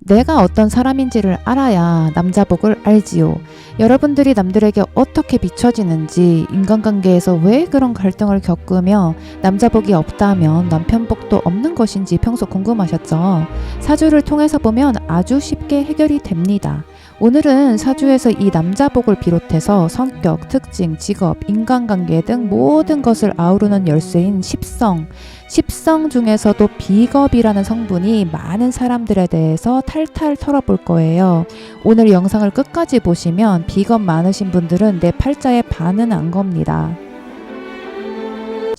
내가 어떤 사람인지를 알아야 남자복을 알지요. 여러분들이 남들에게 어떻게 비춰지는지, 인간관계에서 왜 그런 갈등을 겪으며 남자복이 없다면 남편복도 없는 것인지 평소 궁금하셨죠? 사주를 통해서 보면 아주 쉽게 해결이 됩니다. 오늘은 사주에서 이 남자복을 비롯해서 성격, 특징, 직업, 인간관계 등 모든 것을 아우르는 열쇠인 십성, 십성 중에서도 비겁이라는 성분이 많은 사람들에 대해서 탈탈 털어볼 거예요. 오늘 영상을 끝까지 보시면 비겁 많으신 분들은 내 팔자에 반은 안 겁니다.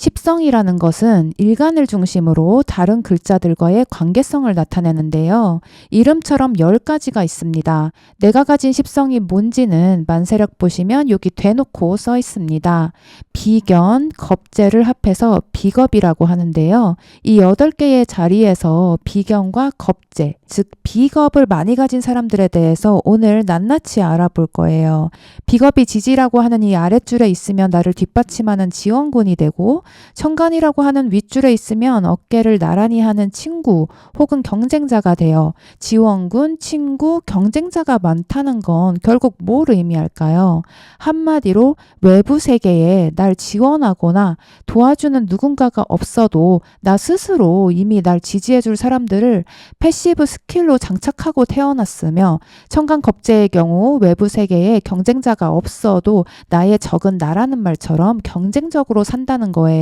십성이라는 것은 일간을 중심으로 다른 글자들과의 관계성을 나타내는데요. 이름처럼 10가지가 있습니다. 내가 가진 십성이 뭔지는 만세력 보시면 여기 대놓고 써 있습니다. 비견, 겁재를 합해서 비겁이라고 하는데요. 이 8개의 자리에서 비견과 겁재, 즉 비겁을 많이 가진 사람들에 대해서 오늘 낱낱이 알아볼 거예요. 비겁이 지지라고 하는 이 아랫줄에 있으면 나를 뒷받침하는 지원군이 되고, 천간이라고 하는 윗줄에 있으면 어깨를 나란히 하는 친구 혹은 경쟁자가 되어 지원군, 친구, 경쟁자가 많다는 건 결국 뭘 의미할까요? 한마디로 외부 세계에 날 지원하거나 도와주는 누군가가 없어도 나 스스로 이미 날 지지해줄 사람들을 패시브 스킬로 장착하고 태어났으며, 천간 겁재의 경우 외부 세계에 경쟁자가 없어도 나의 적은 나라는 말처럼 경쟁적으로 산다는 거예요.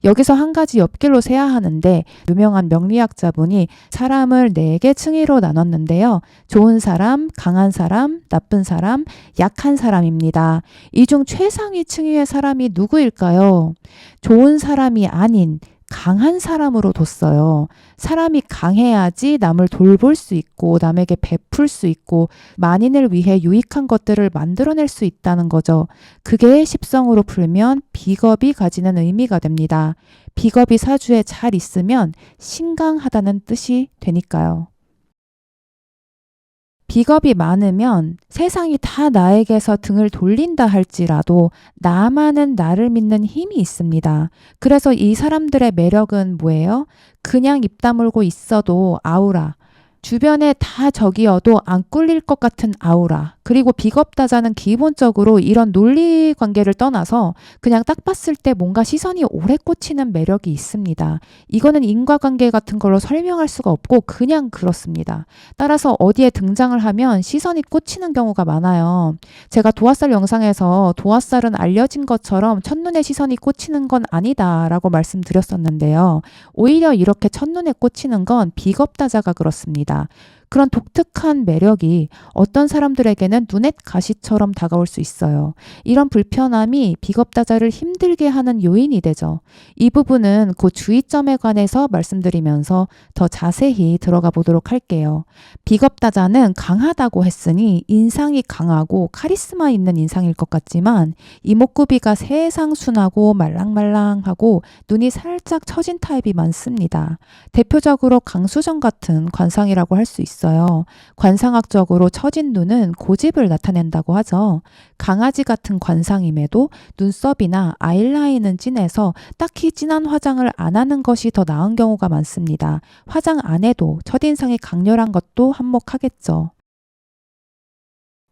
여기서 한 가지 옆길로 세야 하는데, 유명한 명리학자분이 사람을 4개 층위로 나눴는데요. 좋은 사람, 강한 사람, 나쁜 사람, 약한 사람입니다. 이 중 최상위 층위의 사람이 누구일까요? 좋은 사람이 아닌 강한 사람으로 뒀어요. 사람이 강해야지 남을 돌볼 수 있고 남에게 베풀 수 있고 만인을 위해 유익한 것들을 만들어낼 수 있다는 거죠. 그게 십성으로 풀면 비겁이 가지는 의미가 됩니다. 비겁이 사주에 잘 있으면 신강하다는 뜻이 되니까요. 비겁이 많으면 세상이 다 나에게서 등을 돌린다 할지라도 나만은 나를 믿는 힘이 있습니다. 그래서 이 사람들의 매력은 뭐예요? 그냥 입 다물고 있어도 아우라. 주변에 다 적이어도 안 꿀릴 것 같은 아우라. 그리고 비겁다자는 기본적으로 이런 논리 관계를 떠나서 그냥 딱 봤을 때 뭔가 시선이 오래 꽂히는 매력이 있습니다. 이거는 인과관계 같은 걸로 설명할 수가 없고 그냥 그렇습니다. 따라서 어디에 등장을 하면 시선이 꽂히는 경우가 많아요. 제가 도화살 영상에서 도화살은 알려진 것처럼 첫눈에 시선이 꽂히는 건 아니다 라고 말씀드렸었는데요. 오히려 이렇게 첫눈에 꽂히는 건 비겁다자가 그렇습니다. 그런 독특한 매력이 어떤 사람들에게는 눈엣 가시처럼 다가올 수 있어요. 이런 불편함이 비겁다자를 힘들게 하는 요인이 되죠. 이 부분은 그 주의점에 관해서 말씀드리면서 더 자세히 들어가 보도록 할게요. 비겁다자는 강하다고 했으니 인상이 강하고 카리스마 있는 인상일 것 같지만 이목구비가 세상 순하고 말랑말랑하고 눈이 살짝 처진 타입이 많습니다. 대표적으로 강수정 같은 관상이라고 할 수 있어요. 관상학적으로 처진 눈은 고집을 나타낸다고 하죠. 강아지 같은 관상임에도 눈썹이나 아이라인은 진해서 딱히 진한 화장을 안 하는 것이 더 나은 경우가 많습니다. 화장 안 해도 첫인상이 강렬한 것도 한몫하겠죠.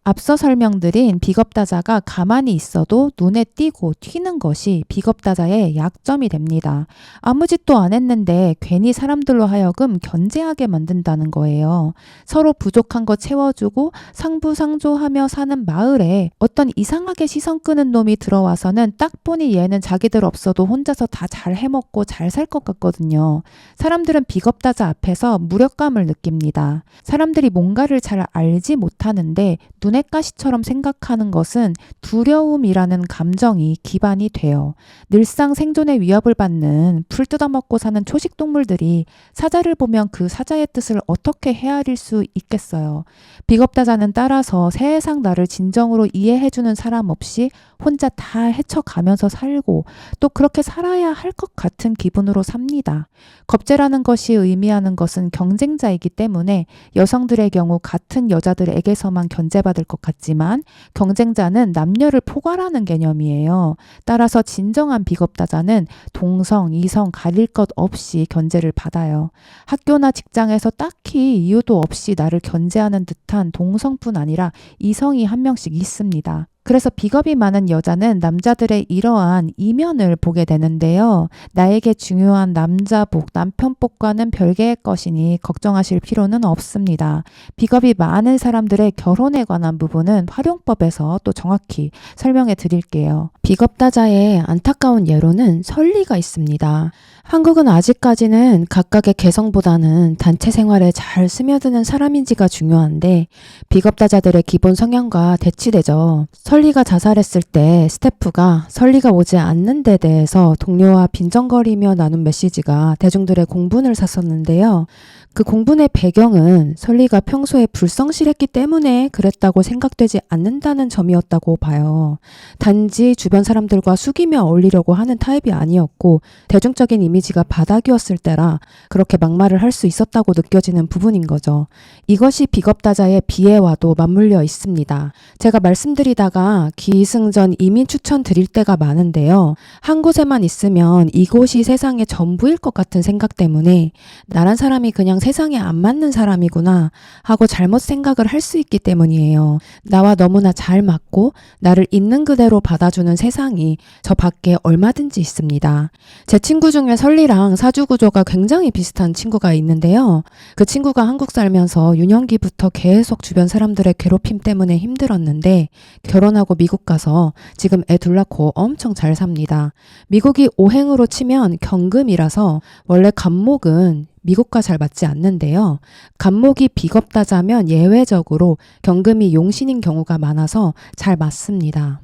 앞서 설명드린 비겁다자가 가만히 있어도 눈에 띄고 튀는 것이 비겁다자의 약점이 됩니다. 아무 짓도 안 했는데 괜히 사람들로 하여금 견제하게 만든다는 거예요. 서로 부족한 거 채워주고 상부상조하며 사는 마을에 어떤 이상하게 시선 끄는 놈이 들어와서는 딱 보니 얘는 자기들 없어도 혼자서 다 잘 해먹고 잘 살 것 같거든요. 사람들은 비겁다자 앞에서 무력감을 느낍니다. 사람들이 뭔가를 잘 알지 못하는데 눈엣가시처럼 생각하는 것은 두려움이라는 감정이 기반이 돼요. 늘상 생존의 위협을 받는 풀 뜯어먹고 사는 초식동물들이 사자를 보면 그 사자의 뜻을 어떻게 헤아릴 수 있겠어요. 비겁다자는 따라서 세상 나를 진정으로 이해해주는 사람 없이 혼자 다 헤쳐가면서 살고 또 그렇게 살아야 할 것 같은 기분으로 삽니다. 겁재라는 것이 의미하는 것은 경쟁자이기 때문에 여성들의 경우 같은 여자들에게서만 견제받을 것 같지만 경쟁자는 남녀를 포괄하는 개념이에요. 따라서 진정한 비겁다자는 동성, 이성 가릴 것 없이 견제를 받아요. 학교나 직장에서 딱히 이유도 없이 나를 견제하는 듯한 동성뿐 아니라 이성이 한 명씩 있습니다. 그래서 비겁이 많은 여자는 남자들의 이러한 이면을 보게 되는데요. 나에게 중요한 남자복, 남편복과는 별개의 것이니 걱정하실 필요는 없습니다. 비겁이 많은 사람들의 결혼에 관한 부분은 활용법에서 또 정확히 설명해 드릴게요. 비겁다자의 안타까운 예로는 설리가 있습니다. 한국은 아직까지는 각각의 개성보다는 단체 생활에 잘 스며드는 사람인지가 중요한데 비겁다자들의 기본 성향과 대치되죠. 설리가 자살했을 때 스태프가 설리가 오지 않는 데 대해서 동료와 빈정거리며 나눈 메시지가 대중들의 공분을 샀었는데요. 그 공분의 배경은 설리가 평소에 불성실했기 때문에 그랬다고 생각되지 않는다는 점이었다고 봐요. 단지 주변 사람들과 숙이며 어울리려고 하는 타입이 아니었고 대중적인 이미지가 바닥이었을 때라 그렇게 막말을 할 수 있었다고 느껴지는 부분인 거죠. 이것이 비겁다자의 비애와도 맞물려 있습니다. 제가 말씀드리다가 기승전 이민 추천 드릴 때가 많은데요. 한 곳에만 있으면 이곳이 세상의 전부일 것 같은 생각 때문에 나란 사람이 그냥 세상에 안 맞는 사람이구나 하고 잘못 생각을 할 수 있기 때문이에요. 나와 너무나 잘 맞고 나를 있는 그대로 받아주는 세상이 저 밖에 얼마든지 있습니다. 제 친구 중에 설리랑 사주 구조가 굉장히 비슷한 친구가 있는데요. 그 친구가 한국 살면서 유년기부터 계속 주변 사람들의 괴롭힘 때문에 힘들었는데 결혼하고 미국 가서 지금 애 둘 낳고 엄청 잘 삽니다. 미국이 오행으로 치면 경금이라서 원래 간목은 미국과 잘 맞지 않는데요. 간목이 비겁다자면 예외적으로 경금이 용신인 경우가 많아서 잘 맞습니다.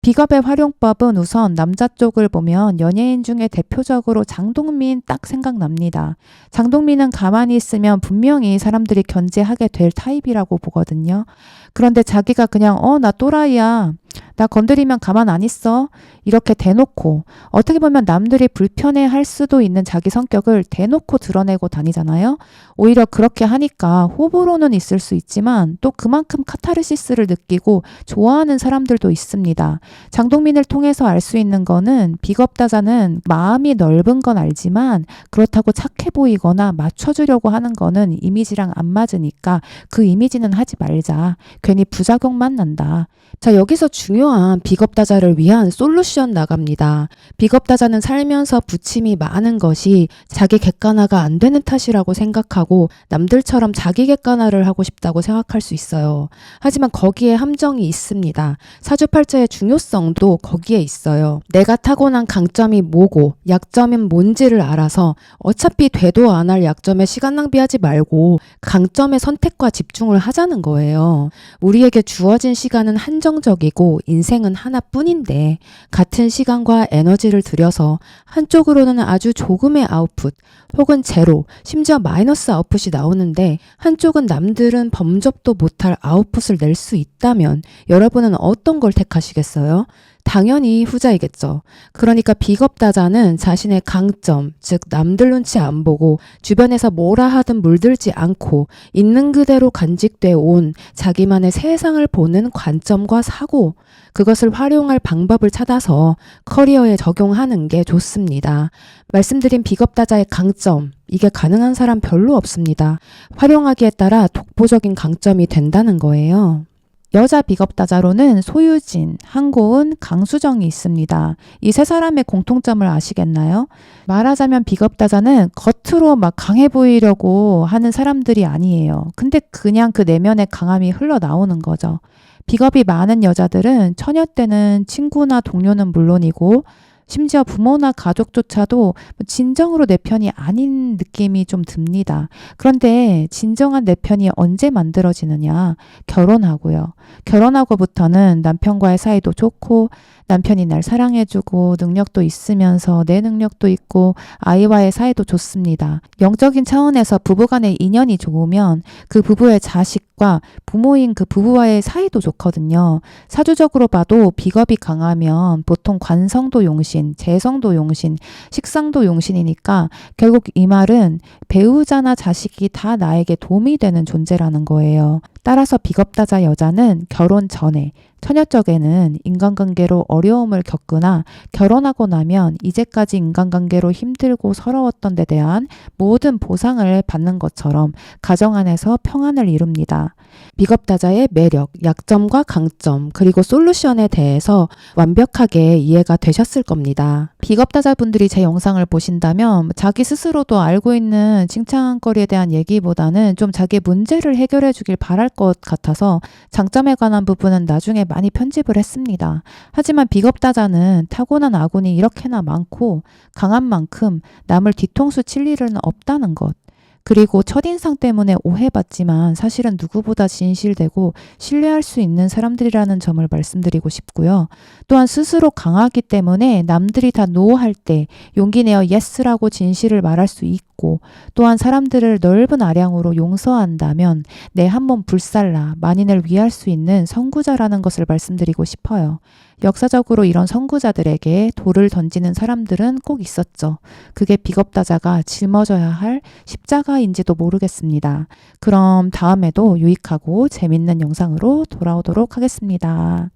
비겁의 활용법은 우선 남자 쪽을 보면 연예인 중에 대표적으로 장동민 딱 생각납니다. 장동민은 가만히 있으면 분명히 사람들이 견제하게 될 타입이라고 보거든요. 그런데 자기가 그냥 나 또라이야. 나 건드리면 가만 안 있어. 이렇게 대놓고 어떻게 보면 남들이 불편해할 수도 있는 자기 성격을 대놓고 드러내고 다니잖아요. 오히려 그렇게 하니까 호불호는 있을 수 있지만 또 그만큼 카타르시스를 느끼고 좋아하는 사람들도 있습니다. 장동민을 통해서 알 수 있는 거는 비겁다자는 마음이 넓은 건 알지만 그렇다고 착해 보이거나 맞춰주려고 하는 거는 이미지랑 안 맞으니까 그 이미지는 하지 말자. 괜히 부작용만 난다. 자, 여기서 중요한 비겁다자를 위한 솔루션 나갑니다. 비겁다자는 살면서 부침이 많은 것이 자기 객관화가 안 되는 탓이라고 생각하고 남들처럼 자기 객관화를 하고 싶다고 생각할 수 있어요. 하지만 거기에 함정이 있습니다. 사주팔자의 중요성도 거기에 있어요. 내가 타고난 강점이 뭐고 약점은 뭔지를 알아서 어차피 되도 안 할 약점에 시간 낭비하지 말고 강점의 선택과 집중을 하자는 거예요. 우리에게 주어진 시간은 한정적이고 인생은 하나뿐인데 같은 시간과 에너지를 들여서 한쪽으로는 아주 조금의 아웃풋 혹은 제로, 심지어 마이너스 아웃풋이 나오는데 한쪽은 남들은 범접도 못할 아웃풋을 낼 수 있다면 여러분은 어떤 걸 택하시겠어요? 당연히 후자이겠죠. 그러니까 비겁다자는 자신의 강점, 즉 남들 눈치 안 보고 주변에서 뭐라 하든 물들지 않고 있는 그대로 간직돼 온 자기만의 세상을 보는 관점과 사고, 그것을 활용할 방법을 찾아서 커리어에 적용하는 게 좋습니다. 말씀드린 비겁다자의 강점, 이게 가능한 사람 별로 없습니다. 활용하기에 따라 독보적인 강점이 된다는 거예요. 여자 비겁다자로는 소유진, 한고은, 강수정이 있습니다. 이 세 사람의 공통점을 아시겠나요? 말하자면 비겁다자는 겉으로 막 강해 보이려고 하는 사람들이 아니에요. 근데 그냥 그 내면의 강함이 흘러나오는 거죠. 비겁이 많은 여자들은 처녀 때는 친구나 동료는 물론이고 심지어 부모나 가족조차도 진정으로 내 편이 아닌 느낌이 좀 듭니다. 그런데 진정한 내 편이 언제 만들어지느냐? 결혼하고요. 결혼하고부터는 남편과의 사이도 좋고 남편이 날 사랑해주고 능력도 있으면서 내 능력도 있고 아이와의 사이도 좋습니다. 영적인 차원에서 부부간의 인연이 좋으면 그 부부의 자식 가족과 부모인 그 부부와의 사이도 좋거든요. 사주적으로 봐도 비겁이 강하면 보통 관성도 용신, 재성도 용신, 식상도 용신이니까 결국 이 말은 배우자나 자식이 다 나에게 도움이 되는 존재라는 거예요. 따라서 비겁다자 여자는 결혼 전에 처녀적에는 인간관계로 어려움을 겪거나 결혼하고 나면 이제까지 인간관계로 힘들고 서러웠던 데 대한 모든 보상을 받는 것처럼 가정 안에서 평안을 이룹니다. 비겁다자의 매력, 약점과 강점, 그리고 솔루션에 대해서 완벽하게 이해가 되셨을 겁니다. 비겁다자분들이 제 영상을 보신다면 자기 스스로도 알고 있는 칭찬거리에 대한 얘기보다는 좀 자기의 문제를 해결해 주길 바랄 것 같아서 장점에 관한 부분은 나중에 많이 편집을 했습니다. 하지만 비겁다자는 타고난 아군이 이렇게나 많고 강한 만큼 남을 뒤통수 칠 일은 없다는 것. 그리고 첫인상 때문에 오해받지만 사실은 누구보다 진실되고 신뢰할 수 있는 사람들이라는 점을 말씀드리고 싶고요. 또한 스스로 강하기 때문에 남들이 다 노 할 때 용기 내어 예스라고 진실을 말할 수 있고, 또한 사람들을 넓은 아량으로 용서한다면 내 한 몸 불살라 만인을 위할 수 있는 선구자라는 것을 말씀드리고 싶어요. 역사적으로 이런 선구자들에게 돌을 던지는 사람들은 꼭 있었죠. 그게 비겁다자가 짊어져야 할 십자가인지도 모르겠습니다. 그럼 다음에도 유익하고 재밌는 영상으로 돌아오도록 하겠습니다.